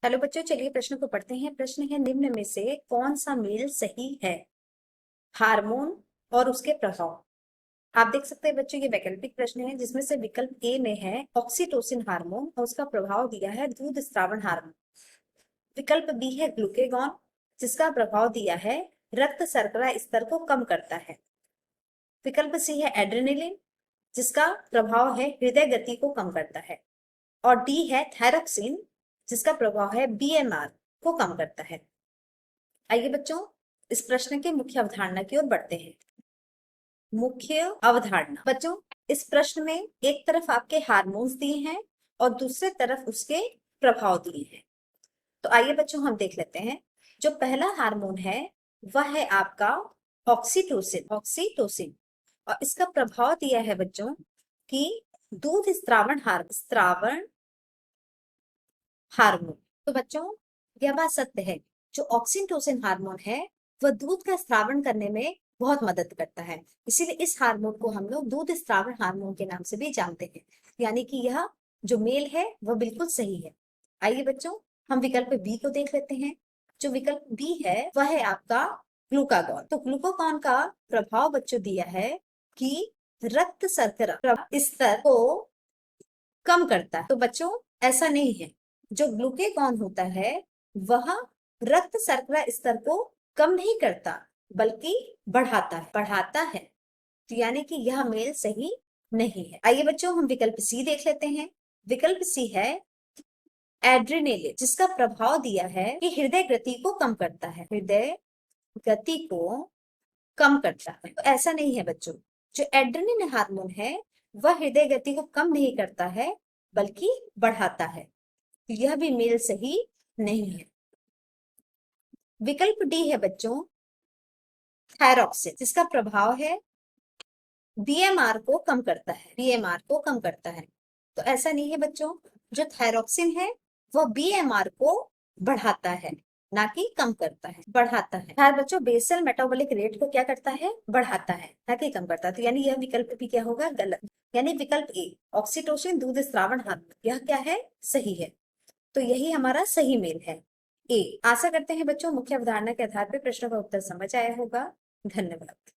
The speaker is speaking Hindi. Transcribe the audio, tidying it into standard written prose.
हेलो बच्चों, चलिए प्रश्न को पढ़ते हैं। प्रश्न है, निम्न में से कौन सा मेल सही है? हार्मोन और उसके प्रभाव। आप देख सकते हैं बच्चों, ये वैकल्पिक प्रश्न है जिसमें से विकल्प ए में है ऑक्सीटोसिन हार्मोन और उसका प्रभाव दिया है दूध स्रावण हार्मोन। विकल्प बी है ग्लूकेगॉन, जिसका प्रभाव दिया है रक्त शर्करा स्तर को कम करता है। विकल्प सी है एड्रेनलिन, जिसका प्रभाव है हृदय गति को कम करता है। और डी है थायरोक्सिन, जिसका प्रभाव है बीएमआर को कम करता है। आइए बच्चों, इस प्रश्न के मुख्य अवधारणा की ओर बढ़ते हैं। मुख्य अवधारणा बच्चों, इस प्रश्न में एक तरफ आपके हार्मोन्स दिए हैं और दूसरे तरफ उसके प्रभाव दिए हैं। तो आइए बच्चों हम देख लेते हैं। जो पहला हार्मोन है वह है आपका ऑक्सीटोसिन और इसका प्रभाव दिया है बच्चों कि दूध स्रावण हार्मोन। तो बच्चों, यह बात सत्य है, जो ऑक्सीटोसिन हार्मोन है वह दूध का स्रावण करने में बहुत मदद करता है। इसीलिए इस हार्मोन को हम लोग दूध स्रावण हार्मोन के नाम से भी जानते हैं। यानी कि यह जो मेल है वह बिल्कुल सही है। आइए बच्चों, हम विकल्प बी को देख लेते हैं। जो विकल्प बी है वह है आपका ग्लूकागॉन। तो ग्लूकागॉन का प्रभाव बच्चों दिया है कि रक्त शर्करा स्तर को कम करता है। तो बच्चों, ऐसा नहीं है, जो ग्लूकेगॉन होता है वह रक्त शर्करा स्तर को कम नहीं करता बल्कि बढ़ाता है। तो यानी कि यह मेल सही नहीं है। आइए बच्चों, हम विकल्प सी देख लेते हैं। विकल्प सी है एड्रेनलिन, जिसका प्रभाव दिया है कि हृदय गति को कम करता है। हृदय गति को कम करता है। तो ऐसा नहीं है बच्चों, जो एड्रेनलिन हार्मोन है वह हृदय गति को कम नहीं करता है बल्कि बढ़ाता है। यह भी मेल सही नहीं है। विकल्प डी है बच्चों थायरॉक्सिन, जिसका प्रभाव है बीएमआर को कम करता है। बीएमआर को कम करता है। तो ऐसा नहीं है बच्चों, जो थायरॉक्सिन है वह बीएमआर को बढ़ाता है, ना कि कम करता है, बढ़ाता है। खैर बच्चों, बेसल मेटाबॉलिक रेट को क्या करता है? बढ़ाता है, ना कि कम करता है। तो यानी यह विकल्प भी क्या होगा? गलत। यानी विकल्प ए ऑक्सीटोसिन दूध स्रावण हार्मोन, यह क्या है? सही है। तो यही हमारा सही मेल है, ए। आशा करते हैं बच्चों मुख्य अवधारणा के आधार पर प्रश्नों का उत्तर समझ आया होगा। धन्यवाद।